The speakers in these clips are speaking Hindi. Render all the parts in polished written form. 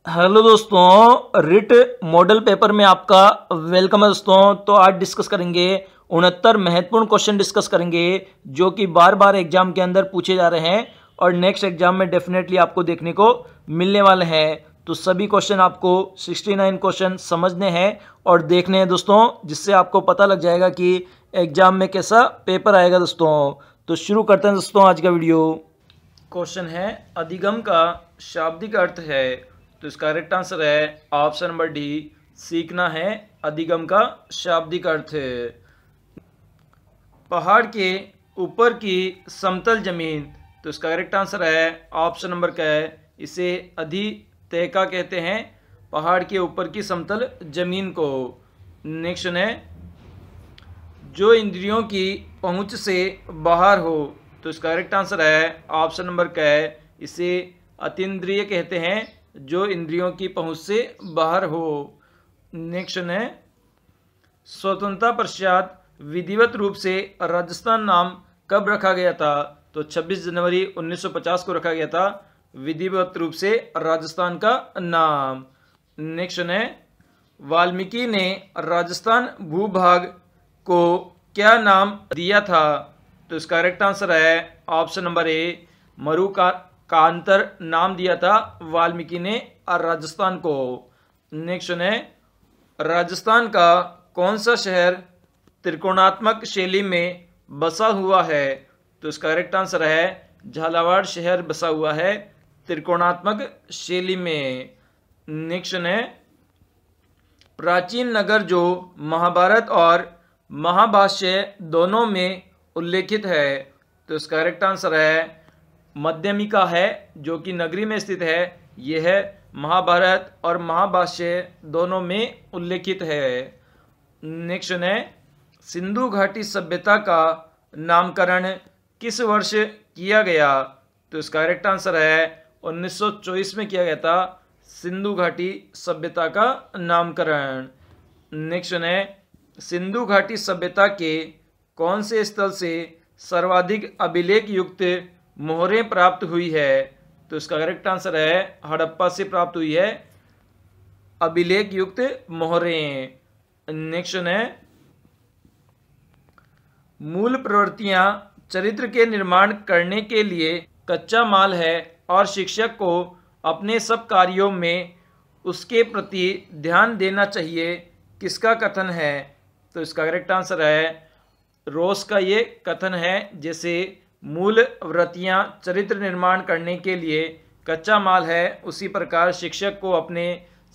हेलो दोस्तों, रिट मॉडल पेपर में आपका वेलकम है दोस्तों। तो आज डिस्कस करेंगे 69 महत्वपूर्ण क्वेश्चन डिस्कस करेंगे जो कि बार बार एग्जाम के अंदर पूछे जा रहे हैं और नेक्स्ट एग्जाम में डेफिनेटली आपको देखने को मिलने वाले हैं। तो सभी क्वेश्चन आपको 69 क्वेश्चन समझने हैं और देखने हैं दोस्तों, जिससे आपको पता लग जाएगा कि एग्जाम में कैसा पेपर आएगा दोस्तों। तो शुरू करते हैं दोस्तों आज का वीडियो। क्वेश्चन है अधिगम का शाब्दिक अर्थ है, तो इसका करेक्ट आंसर है ऑप्शन नंबर डी, सीखना है अधिगम का शाब्दिक अर्थ। पहाड़ के ऊपर की समतल जमीन, तो इसका करेक्ट आंसर है ऑप्शन नंबर क्या है, इसे अधितैका कहते हैं, पहाड़ के ऊपर की समतल जमीन को। नेक्स्ट है जो इंद्रियों की पहुंच से बाहर हो, तो इसका करेक्ट आंसर है ऑप्शन नंबर क्या है, इसे अतीन्द्रिय कहते हैं, जो इंद्रियों की पहुंच से बाहर हो। नेक्स्ट है स्वतंत्रता पश्चात विधिवत रूप से राजस्थान नाम कब रखा गया था, तो 26 जनवरी 1950 को रखा गया था विधिवत रूप से राजस्थान का नाम। नेक्स्ट है वाल्मीकि ने राजस्थान भूभाग को क्या नाम दिया था, तो इसका करेक्ट आंसर है ऑप्शन नंबर ए, मरुकांतर नाम दिया था वाल्मीकि ने राजस्थान को। नेक्स्ट है राजस्थान का कौन सा शहर त्रिकोणात्मक शैली में बसा हुआ है, तो इसका करेक्ट आंसर है झालावाड़ शहर बसा हुआ है त्रिकोणात्मक शैली में। नेक्स्ट है प्राचीन नगर जो महाभारत और महाभाष्य दोनों में उल्लेखित है, तो इसका करेक्ट आंसर है मध्यमिका है, जो कि नगरी में स्थित है। यह है महाभारत और महाभाष्य दोनों में उल्लेखित है। नेक्स्ट है सिंधु घाटी सभ्यता का नामकरण किस वर्ष किया गया, तो इसका करेक्ट आंसर है 1924 में किया गया था सिंधु घाटी सभ्यता का नामकरण। नेक्स्ट है सिंधु घाटी सभ्यता के कौन से स्थल से सर्वाधिक अभिलेख युक्त मोहरें प्राप्त हुई है, तो इसका करेक्ट आंसर है हड़प्पा से प्राप्त हुई है अभिलेख युक्त मोहरें। नेक्स्ट है मूल प्रवृत्तियां चरित्र के निर्माण करने के लिए कच्चा माल है और शिक्षक को अपने सब कार्यों में उसके प्रति ध्यान देना चाहिए, किसका कथन है, तो इसका करेक्ट आंसर है रोस का ये कथन है। जैसे मूल वृत्तियां चरित्र निर्माण करने के लिए कच्चा माल है, उसी प्रकार शिक्षक को अपने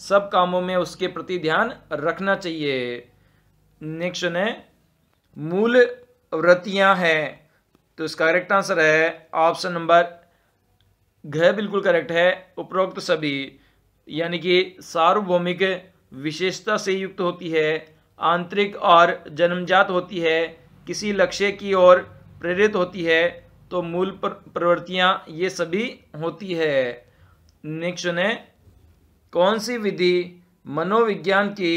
सब कामों में उसके प्रति ध्यान रखना चाहिए। नेक्स्ट है मूल वृत्तियां हैं, तो इसका करेक्ट आंसर है ऑप्शन नंबर घ बिल्कुल करेक्ट है, उपरोक्त सभी, यानी कि सार्वभौमिक विशेषता से युक्त होती है, आंतरिक और जन्मजात होती है, किसी लक्ष्य की ओर प्रेरित होती है, तो मूल प्रवृत्तियां ये सभी होती है। नेक्स्ट है कौन सी विधि मनोविज्ञान की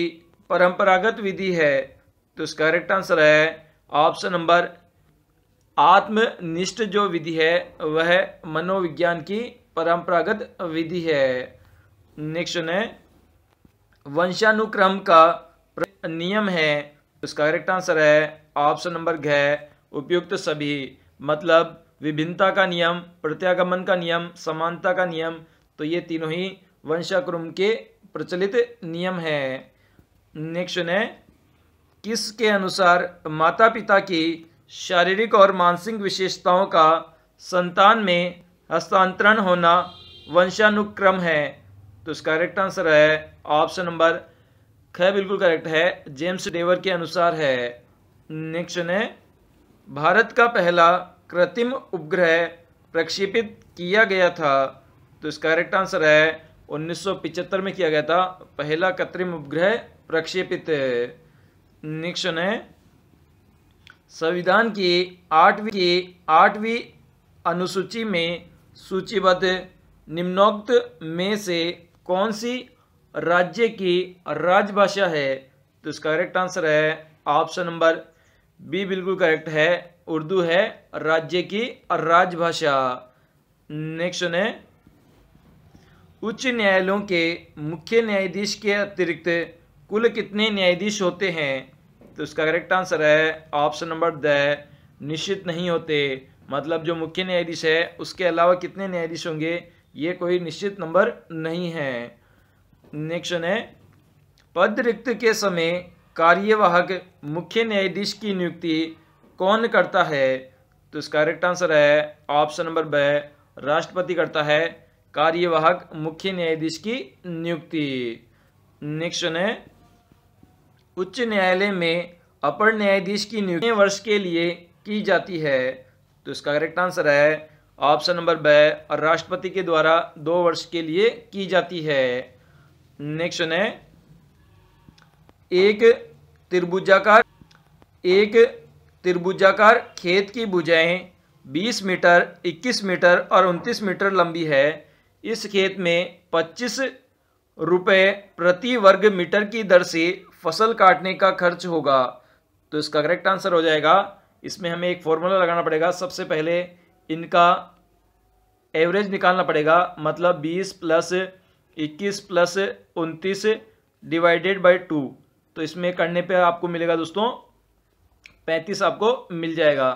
परंपरागत विधि है, तो इसका करेक्ट आंसर है ऑप्शन नंबर आत्मनिष्ठ जो विधि है वह मनोविज्ञान की परंपरागत विधि है। नेक्स्ट है वंशानुक्रम का नियम है, तो इसका करेक्ट आंसर है ऑप्शन नंबर घ, उपयुक्त सभी, मतलब विभिन्नता का नियम, प्रत्यागमन का नियम, समानता का नियम, तो ये तीनों ही वंशानुक्रम के प्रचलित नियम है। नेक्स्ट है किसके अनुसार माता पिता की शारीरिक और मानसिक विशेषताओं का संतान में हस्तांतरण होना वंशानुक्रम है, तो इसका करेक्ट आंसर है ऑप्शन नंबर ख बिल्कुल करेक्ट है, जेम्स डेवर के अनुसार है। नेक्स्ट है भारत का पहला कृत्रिम उपग्रह प्रक्षेपित किया गया था, तो इसका करेक्ट आंसर है 1975 में किया गया था पहला कृत्रिम उपग्रह प्रक्षेपित। नेक्स्ट है संविधान की आठवीं अनुसूची में सूचीबद्ध निम्नोक्त में से कौन सी राज्य की राजभाषा है, तो इसका करेक्ट आंसर है ऑप्शन नंबर बी बिल्कुल करेक्ट है, उर्दू है राज्य की राजभाषा। नेक्स्ट है उच्च न्यायालयों के मुख्य न्यायाधीश के अतिरिक्त कुल कितने न्यायाधीश होते हैं? तो इसका करेक्ट आंसर है ऑप्शन नंबर द, निश्चित नहीं होते। मतलब जो मुख्य न्यायाधीश है उसके अलावा कितने न्यायाधीश होंगे, ये कोई निश्चित नंबर नहीं है। नेक्स्ट है, पद रिक्त के समय कार्यवाहक मुख्य न्यायाधीश की नियुक्ति कौन करता है? तो इसका करेक्ट आंसर है ऑप्शन नंबर ब, राष्ट्रपति करता है कार्यवाहक मुख्य न्यायाधीश की नियुक्ति। नेक्स्ट है, उच्च न्यायालय में अपर न्यायाधीश की नियुक्ति वर्ष के लिए की जाती है? तो इसका करेक्ट आंसर है ऑप्शन नंबर ब, राष्ट्रपति के द्वारा 2 वर्ष के लिए की जाती है। नेक्स्ट है, एक त्रिभुजाकार खेत की भुजाएं 20 मीटर, 21 मीटर और 29 मीटर लंबी है। इस खेत में 25 रुपये प्रति वर्ग मीटर की दर से फसल काटने का खर्च होगा। तो इसका करेक्ट आंसर हो जाएगा, इसमें हमें एक फॉर्मूला लगाना पड़ेगा। सबसे पहले इनका एवरेज निकालना पड़ेगा, मतलब 20 प्लस 21 प्लस 29 डिवाइडेड बाय 2। तो इसमें करने पे आपको मिलेगा दोस्तों 35 आपको मिल जाएगा।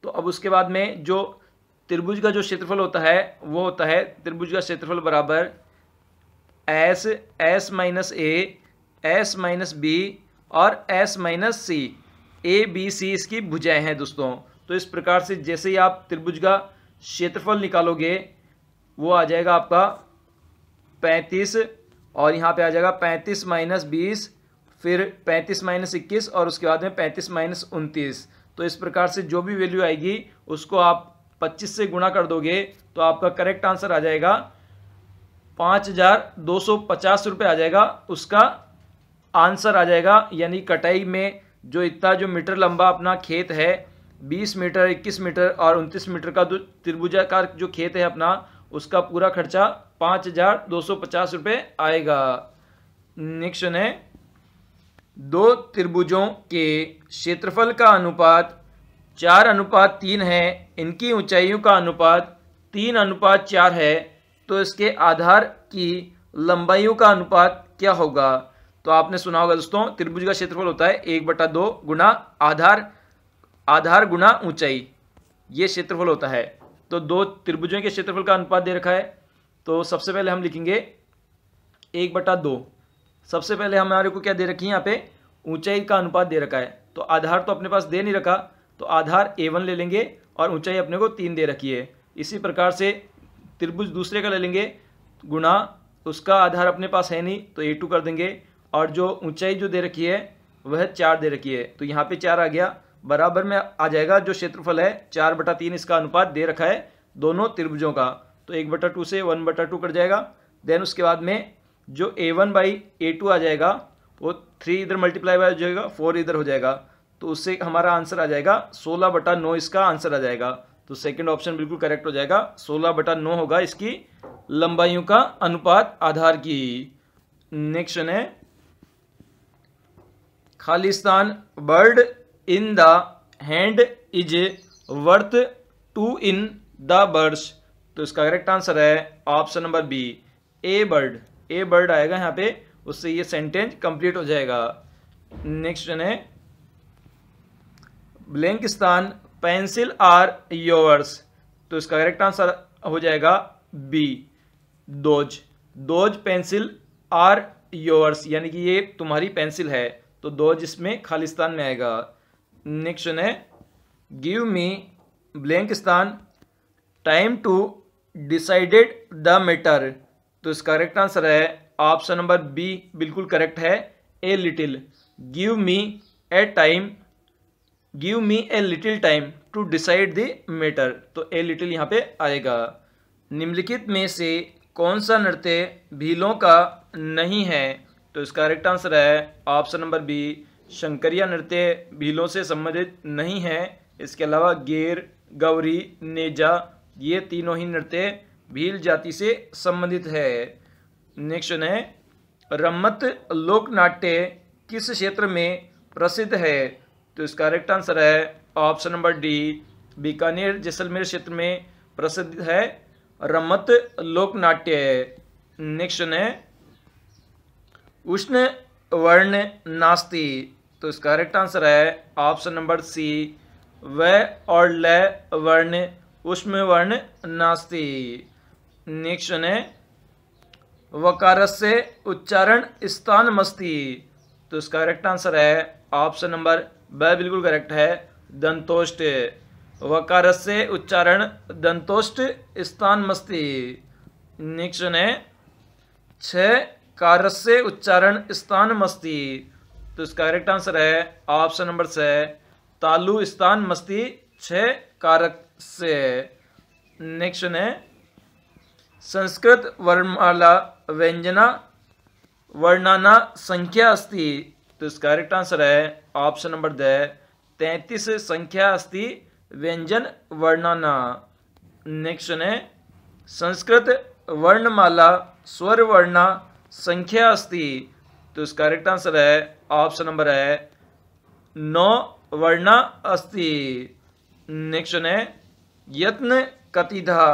तो अब उसके बाद में जो त्रिभुज का जो क्षेत्रफल होता है वो होता है त्रिभुज का क्षेत्रफल बराबर S minus A, S minus B और S minus C. A B C इसकी भुजाएं हैं दोस्तों। तो इस प्रकार से जैसे ही आप त्रिभुज का क्षेत्रफल निकालोगे वो आ जाएगा आपका 35, और यहाँ पे आ जाएगा 35 माइनस 20, फिर 35 माइनस 21 और उसके बाद में 35 माइनस 29। तो इस प्रकार से जो भी वैल्यू आएगी उसको आप 25 से गुणा कर दोगे तो आपका करेक्ट आंसर आ जाएगा 5250 रुपये आ जाएगा, उसका आंसर आ जाएगा। यानी कटाई में जो इतना जो मीटर लंबा अपना खेत है 20 मीटर, 21 मीटर और 29 मीटर का जो त्रिभुजाकार जो खेत है अपना, उसका पूरा खर्चा 5250 रुपये आएगा। नेक्स्ट है, 2 त्रिभुजों के क्षेत्रफल का अनुपात 4:3 है। इनकी ऊंचाइयों का अनुपात 3:4 है। तो इसके आधार की लंबाइयों का अनुपात क्या होगा? तो आपने सुना होगा दोस्तों, त्रिभुज का क्षेत्रफल होता है 1/2 गुना आधार गुना ऊंचाई, ये क्षेत्रफल होता है। तो 2 त्रिभुजों के क्षेत्रफल का अनुपात दे रखा है। तो सबसे पहले हम लिखेंगे 1/2। सबसे पहले हमारे को क्या दे रखी है, यहाँ पे ऊंचाई का अनुपात दे रखा है। तो आधार तो अपने पास दे नहीं रखा, तो आधार A1 ले लेंगे और ऊंचाई अपने को 3 दे रखी है। इसी प्रकार से त्रिभुज दूसरे का ले लेंगे गुना, उसका आधार अपने पास है नहीं तो A2 कर देंगे, और जो ऊंचाई जो दे रखी है वह 4 दे रखी है। तो यहाँ पे 4 आ गया, बराबर में आ जाएगा जो क्षेत्रफल है 4/3 इसका अनुपात दे रखा है दोनों त्रिभुजों का। तो 1/2 से 1/2 कट जाएगा। देन उसके बाद में जो A1/A2 आ जाएगा वो 3 इधर मल्टीप्लाई हो जाएगा, 4 इधर हो जाएगा। तो उससे हमारा आंसर आ जाएगा 16/9 इसका आंसर आ जाएगा। तो सेकंड ऑप्शन बिल्कुल करेक्ट हो जाएगा, 16/9 होगा इसकी लंबाइयों का अनुपात आधार की। नेक्स्ट है, Khalistan bird in the hand is worth 2 in the birds. तो इसका करेक्ट आंसर है ऑप्शन नंबर बी, ए बर्ड आएगा यहाँ पे, उससे ये सेंटेंस कंप्लीट हो जाएगा। नेक्स्ट है, ब्लैंक स्थान पेंसिल आर योर्स। तो इसका करेक्ट आंसर हो जाएगा B, those pencil are yours, यानी कि ये तुम्हारी पेंसिल है। तो दोज इसमें खालिस्तान में आएगा। नेक्स्ट है, गिव मी ब्लैंक स्थान time to decided the matter. तो इसका करेक्ट आंसर है ऑप्शन नंबर बी, बिल्कुल करेक्ट है, a little. Give me a little time to decide the matter. तो ए लिटिल यहाँ पे आएगा। निम्नलिखित में से कौन सा नृत्य भीलों का नहीं है? तो इसका करेक्ट आंसर है ऑप्शन नंबर बी, शंकरिया नृत्य भीलों से संबंधित नहीं है। इसके अलावा गेर, गौरी, नेजा, ये तीनों ही नृत्य भील जाति से संबंधित है। नेक्स्ट है, रम्मत लोकनाट्य किस क्षेत्र में प्रसिद्ध है? तो इसका करेक्ट आंसर है option number D, Bikaner Jaisalmer क्षेत्र में प्रसिद्ध है रम्मत लोकनाट्य। नेक्स्ट है उष्ण वर्ण नास्ति, तो इसका करेक्ट आंसर है ऑप्शन नंबर सी, व और ल वर्ण उष्ण वर्ण नास्ति। नेक्स्ट है वकारस्य उच्चारण स्थानमस्ति, तो इसका करेक्ट आंसर है ऑप्शन नंबर ब बिल्कुल करेक्ट है, दंतोष्ठ। वकारस्य उच्चारण दंतोष्ठ स्थानमस्ति। नेक्स्ट है छ कारस्य उच्चारण स्थानमस्ति, तो इसका करेक्ट आंसर है ऑप्शन नंबर से तालु स्थानमस्ति छ कारक से। नेक्स्ट है संस्कृत वर्णमाला व्यंजना वर्णाना संख्या अस्ति, तो इसका करेक्ट आंसर है ऑप्शन नंबर द 33 संख्या अस्ति व्यंजन वर्णाना। नेक्स्ट है संस्कृत वर्णमाला स्वर वर्णा संख्या अस्ति, तो इसका करेक्ट आंसर है ऑप्शन नंबर है 9 वर्णा अस्ति। नेक्स्ट है यत्न कतिधा,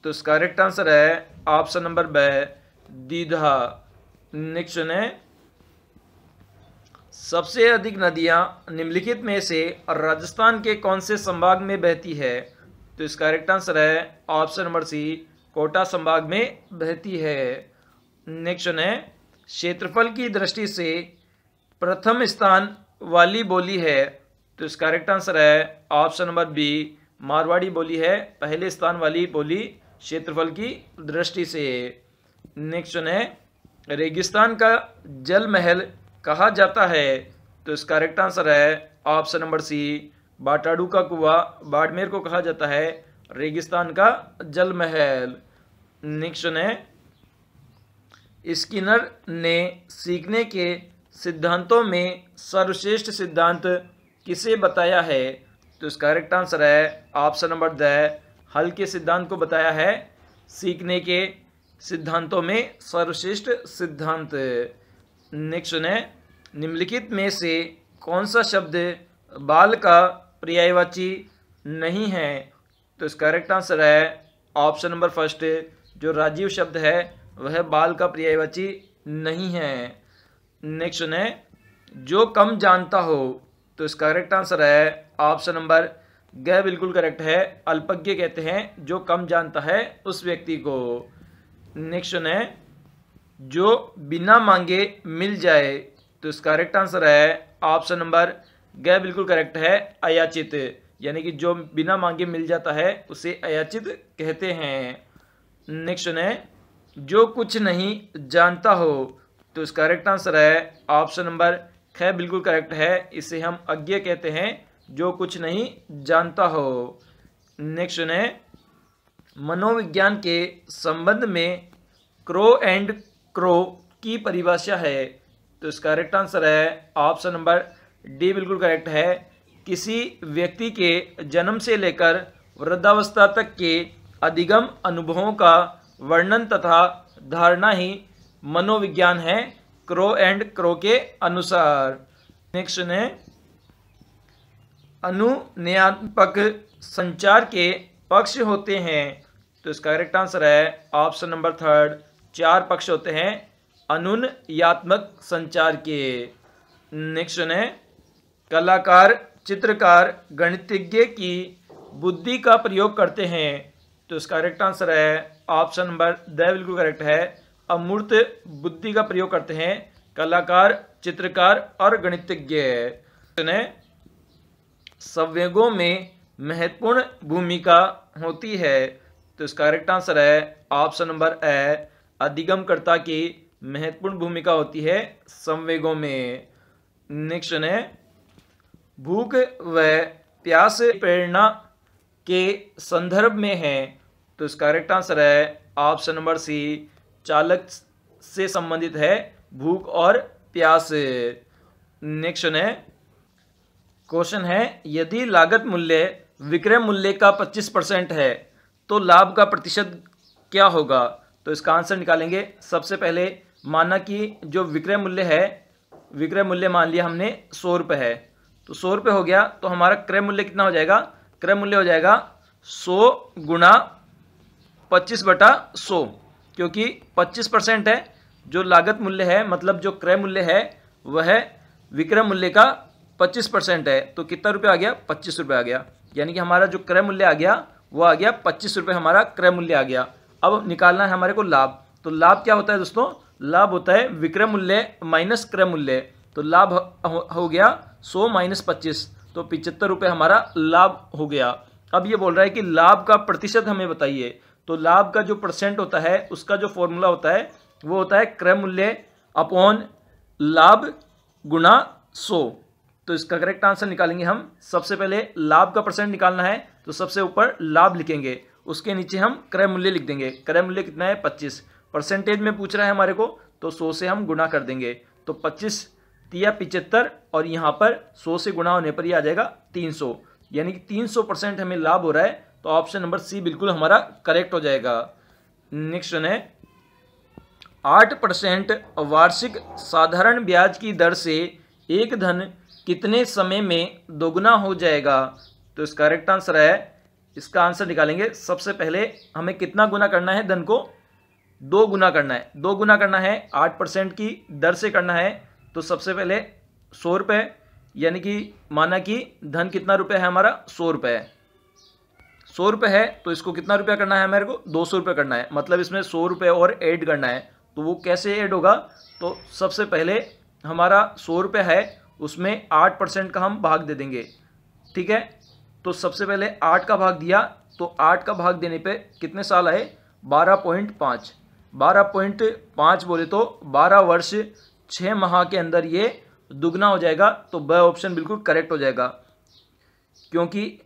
तो इसका करेक्ट आंसर है ऑप्शन नंबर ब दीधा। नेक्स्ट है सबसे अधिक नदियां निम्नलिखित में से राजस्थान के कौन से संभाग में बहती है, तो इसका करेक्ट आंसर है ऑप्शन नंबर सी, कोटा संभाग में बहती है। नेक्स्ट है क्षेत्रफल की दृष्टि से प्रथम स्थान वाली बोली है, तो इसका करेक्ट आंसर है ऑप्शन नंबर बी, मारवाड़ी बोली है पहले स्थान वाली बोली क्षेत्रफल की दृष्टि से। नेक्स्ट है रेगिस्तान का जल महल कहा जाता है, तो इसका करेक्ट आंसर है ऑप्शन नंबर सी, बाटाडू का कुआं बाड़मेर को कहा जाता है रेगिस्तान का जल महल। नेक्स्ट है स्किनर ने सीखने के सिद्धांतों में सर्वश्रेष्ठ सिद्धांत किसे बताया है, तो इसका करेक्ट आंसर है ऑप्शन नंबर द हल के सिद्धांत को बताया है सीखने के सिद्धांतों में सर्वश्रेष्ठ सिद्धांत। नेक्स्ट है निम्नलिखित में से कौन सा शब्द बाल का पर्यायवाची नहीं है, तो इसका करेक्ट आंसर है ऑप्शन नंबर फर्स्ट, जो राजीव शब्द है वह बाल का पर्यायवाची नहीं है। नेक्स्ट है जो कम जानता हो, तो इसका करेक्ट आंसर है ऑप्शन नंबर ग बिल्कुल करेक्ट है, अल्पज्ञ कहते हैं जो कम जानता है उस व्यक्ति को। नेक्स्ट है जो बिना मांगे मिल जाए, तो इसका करेक्ट आंसर है ऑप्शन नंबर ग बिल्कुल करेक्ट है, अयाचित, यानी कि जो बिना मांगे मिल जाता है उसे अयाचित कहते हैं। नेक्स्ट है जो कुछ नहीं जानता हो, तो इसका करेक्ट आंसर है ऑप्शन नंबर ख बिल्कुल करेक्ट है, इसे हम अज्ञ कहते हैं जो कुछ नहीं जानता हो। नेक्स्ट है मनोविज्ञान के संबंध में क्रो एंड क्रो की परिभाषा है, तो इसका करेक्ट आंसर है ऑप्शन नंबर डी बिल्कुल करेक्ट है, किसी व्यक्ति के जन्म से लेकर वृद्धावस्था तक के अधिगम अनुभवों का वर्णन तथा धारणा ही मनोविज्ञान है क्रो एंड क्रो के अनुसार। नेक्स्ट है अनुनयात्मक संचार के पक्ष होते हैं, तो इसका करेक्ट आंसर है ऑप्शन नंबर थर्ड, 4 पक्ष होते हैं अनुनयात्मक संचार के। नेक्स्ट है कलाकार चित्रकार गणितज्ञ की बुद्धि का प्रयोग करते हैं, तो इसका करेक्ट आंसर है ऑप्शन नंबर द बिल्कुल करेक्ट है, अमूर्त बुद्धि का प्रयोग करते हैं कलाकार चित्रकार और गणितज्ञ। संवेगों में महत्वपूर्ण भूमिका होती है, तो इसका करेक्ट आंसर है ऑप्शन नंबर ए, अधिगमकर्ता की महत्वपूर्ण भूमिका होती है संवेगों में। नेक्स्ट है भूख व प्यास प्रेरणा के संदर्भ में है, तो इसका करेक्ट आंसर है ऑप्शन नंबर सी, चालक से संबंधित है भूख और प्यास। नेक्स्ट है क्वेश्चन है यदि लागत मूल्य विक्रय मूल्य का 25% है तो लाभ का प्रतिशत क्या होगा, तो इसका आंसर निकालेंगे। सबसे पहले माना कि जो विक्रय मूल्य है, विक्रय मूल्य मान लिया हमने 100 रुपये है, तो 100 रुपये हो गया, तो हमारा क्रय मूल्य कितना हो जाएगा, क्रय मूल्य हो जाएगा 100 गुणा 25/100, क्योंकि 25% है जो लागत मूल्य है, मतलब जो क्रय मूल्य है वह विक्रय मूल्य का 25% है। तो कितना रुपये आ गया? 25 रुपये आ गया। यानी कि हमारा जो क्रय मूल्य आ गया वो आ गया 25 रुपये, हमारा क्रय मूल्य आ गया। अब निकालना है हमारे को लाभ। तो लाभ क्या होता है दोस्तों? लाभ होता है विक्रय मूल्य माइनस क्रय मूल्य। तो लाभ हो गया 100 माइनस 25, तो 75 रुपये हमारा लाभ हो गया। अब ये बोल रहा है कि लाभ का प्रतिशत हमें बताइए। तो लाभ का जो परसेंट होता है उसका जो फॉर्मूला होता है वो होता है क्रय मूल्य अपॉन लाभ गुणा 100। तो इसका करेक्ट आंसर निकालेंगे हम। सबसे पहले लाभ का परसेंट निकालना है तो सबसे ऊपर लाभ लिखेंगे, उसके नीचे हम क्रय मूल्य लिख देंगे। क्रय मूल्य कितना है? 25। परसेंटेज में पूछ रहा है हमारे को, तो 100 से हम गुणा कर देंगे। तो 25 तिया 75 और यहाँ पर 100 से गुणा होने पर ये आ जाएगा 300, यानी कि 300% हमें लाभ हो रहा है। तो ऑप्शन नंबर सी बिल्कुल हमारा करेक्ट हो जाएगा। नेक्स्ट है 8% वार्षिक साधारण ब्याज की दर से एक धन कितने समय में दोगुना हो जाएगा? तो इसका करेक्ट आंसर है, इसका आंसर निकालेंगे। सबसे पहले हमें कितना गुना करना है? धन को 2 गुना करना है। 2 गुना करना है 8% की दर से करना है। तो सबसे पहले 100 रुपये, यानी कि माना कि धन कितना रुपये है हमारा? 100 रुपये है। 100 रुपये है तो इसको कितना रुपया करना है हमारे को? 200 रुपये करना है। मतलब इसमें 100 रुपये और ऐड करना है। तो वो कैसे ऐड होगा? तो सबसे पहले हमारा 100 रुपये है, उसमें 8% का हम भाग दे देंगे। ठीक है, तो सबसे पहले 8 का भाग दिया, तो 8 का भाग देने पे कितने साल आए? 12.5। 12.5 बोले तो 12 वर्ष 6 माह के अंदर ये दुगना हो जाएगा। तो ब ऑप्शन बिल्कुल करेक्ट हो जाएगा, क्योंकि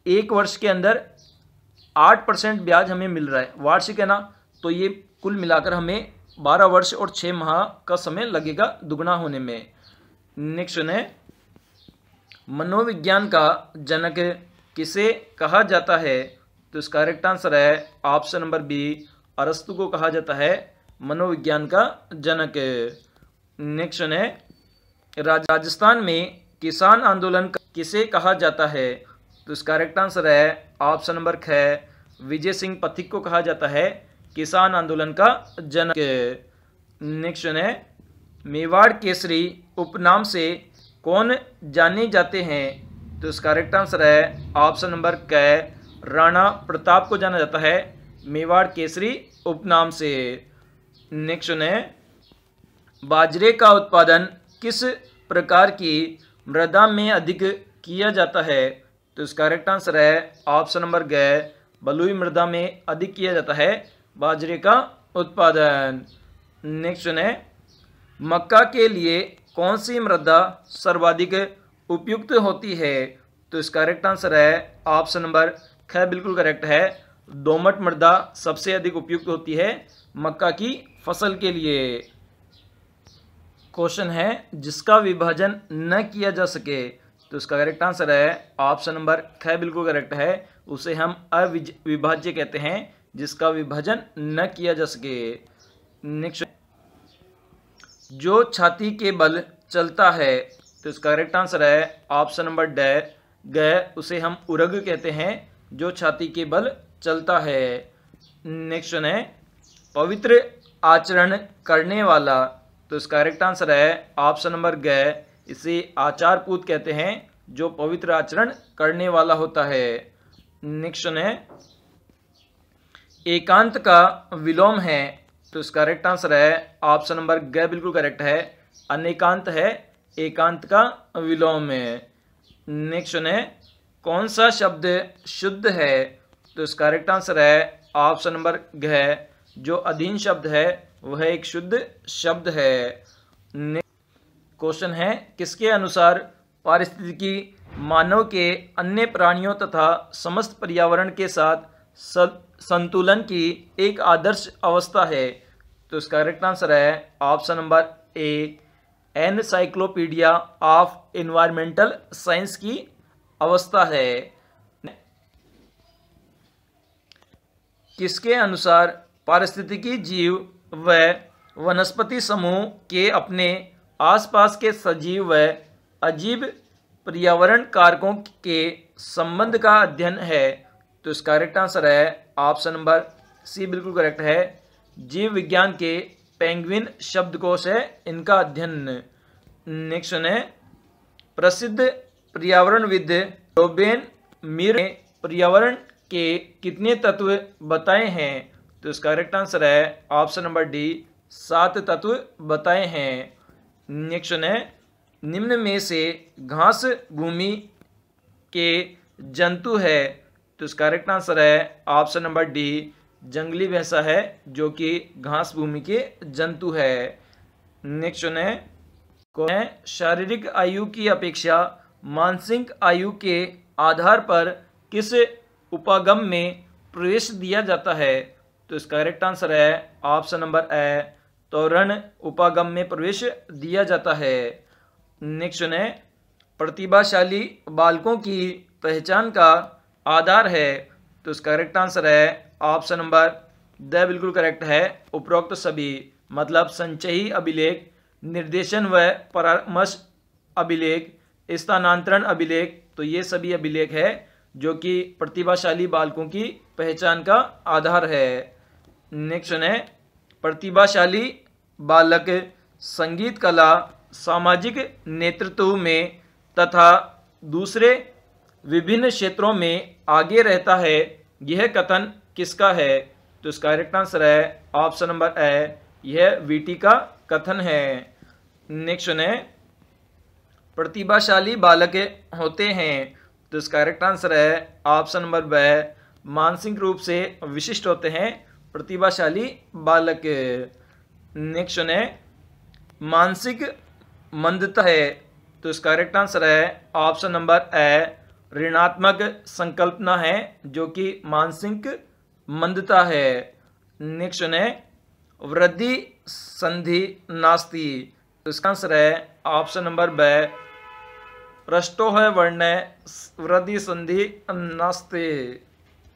एक वर्ष के अंदर 8% ब्याज हमें मिल रहा है, वार्षिक है ना। तो ये कुल मिलाकर हमें 12 वर्ष और 6 माह का समय लगेगा दुगना होने में। नेक्स्ट है मनोविज्ञान का जनक किसे कहा जाता है? तो इसका करेक्ट आंसर है ऑप्शन नंबर बी, अरस्तु को कहा जाता है मनोविज्ञान का जनक। नेक्स्ट है राजस्थान में किसान आंदोलन किसे कहा जाता है? तो इसका करेक्ट आंसर है ऑप्शन नंबर ख, विजय सिंह पथिक को कहा जाता है किसान आंदोलन का जनक। नेक्स्ट है मेवाड़ केसरी उपनाम से कौन जाने जाते हैं? तो इसका करेक्ट आंसर है ऑप्शन नंबर क, राणा प्रताप को जाना जाता है मेवाड़ केसरी उपनाम से। नेक्स्ट है बाजरे का उत्पादन किस प्रकार की मृदा में अधिक किया जाता है? तो इसका करेक्ट आंसर है ऑप्शन नंबर ग, बलुई मृदा में अधिक किया जाता है बाजरे का उत्पादन। नेक्स्ट है मक्का के लिए कौन सी मृदा सर्वाधिक उपयुक्त होती है? तो इसका करेक्ट आंसर है ऑप्शन नंबर ख, बिल्कुल करेक्ट है। दोमट मृदा सबसे अधिक उपयुक्त होती है मक्का की फसल के लिए। क्वेश्चन है जिसका विभाजन न किया जा सके। तो इसका करेक्ट आंसर है ऑप्शन नंबर ख, बिल्कुल करेक्ट है। उसे हम अविभाज्य कहते हैं, जिसका विभाजन न किया जा सके। नेक्स्ट जो छाती के बल चलता है। तो इसका करेक्ट आंसर है ऑप्शन नंबर ग, उसे हम उरग कहते हैं जो छाती के बल चलता है। नेक्स्ट है पवित्र आचरण करने वाला। तो इसका करेक्ट आंसर है ऑप्शन नंबर ग, इसे आचार पूत कहते हैं जो पवित्र आचरण करने वाला होता है। नेक्स्ट है एकांत का विलोम है। तो इसका करेक्ट आंसर है ऑप्शन नंबर ग, बिल्कुल करेक्ट है। अनेकांत है, एकांत का विलोम है। नेक्स्ट है कौन सा शब्द शुद्ध है? तो इसका करेक्ट आंसर है ऑप्शन नंबर घ, जो अधीन शब्द है वह एक शुद्ध शब्द है। क्वेश्चन है किसके अनुसार पारिस्थितिकी मानव के अन्य प्राणियों तथा समस्त पर्यावरण के साथ संतुलन की एक आदर्श अवस्था है? तो इसका करेक्ट आंसर है option number A, encyclopedia of environmental science की अवस्था है। किसके अनुसार पारिस्थितिकी जीव व वनस्पति समूह के अपने आसपास के सजीव व अजीब पर्यावरण कारकों के संबंध का अध्ययन है? तो इसका करेक्ट आंसर है ऑप्शन नंबर सी, बिल्कुल करेक्ट है। जीव विज्ञान के पेंगुइन शब्दकोश है इनका अध्ययन। नेक्स्ट है प्रसिद्ध पर्यावरणविद रोबेन मीर ने पर्यावरण के कितने तत्व बताए हैं? तो इसका करेक्ट आंसर है ऑप्शन नंबर डी 7 तत्व बताए हैं। नेक्स्ट है निम्न में से घास भूमि के जंतु है? तो इसका करेक्ट आंसर है ऑप्शन नंबर डी जंगली भैंसा है जो कि घास भूमि के जंतु है। नेक्स्ट है शारीरिक आयु की अपेक्षा मानसिक आयु के आधार पर किस उपागम में प्रवेश दिया जाता है? तो इसका करेक्ट आंसर है ऑप्शन नंबर ए तोरण उपागम में प्रवेश दिया जाता है। नेक्स्ट है प्रतिभाशाली बालकों की पहचान का आधार है? तो इसका करेक्ट आंसर है ऑप्शन नंबर द बिल्कुल करेक्ट है उपरोक्त सभी, मतलब संचयी अभिलेख, निर्देशन व परामर्श अभिलेख, स्थानांतरण अभिलेख, तो ये सभी अभिलेख है जो कि प्रतिभाशाली बालकों की पहचान का आधार है। नेक्स्ट है प्रतिभाशाली बालक संगीत कला, सामाजिक नेतृत्व में तथा दूसरे विभिन्न क्षेत्रों में आगे रहता है, यह कथन किसका है? तो इसका करेक्ट आंसर है ऑप्शन नंबर ए यह वीटी का कथन है। नेक्स्ट है प्रतिभाशाली बालक होते हैं? तो इसका करेक्ट आंसर है ऑप्शन नंबर ब मानसिक रूप से विशिष्ट होते हैं प्रतिभाशाली बालक। नेक्स्ट है मानसिक मंदता है? तो इसका करेक्ट आंसर है ऑप्शन नंबर ए ऋणात्मक संकल्पना है जो कि मानसिक मंदता है। नेक्स्ट है वृद्धि संधि नास्ति? तो इसका आंसर है ऑप्शन नंबर ब पृष्ठो है वर्ण वृद्धि संधि नास्ति।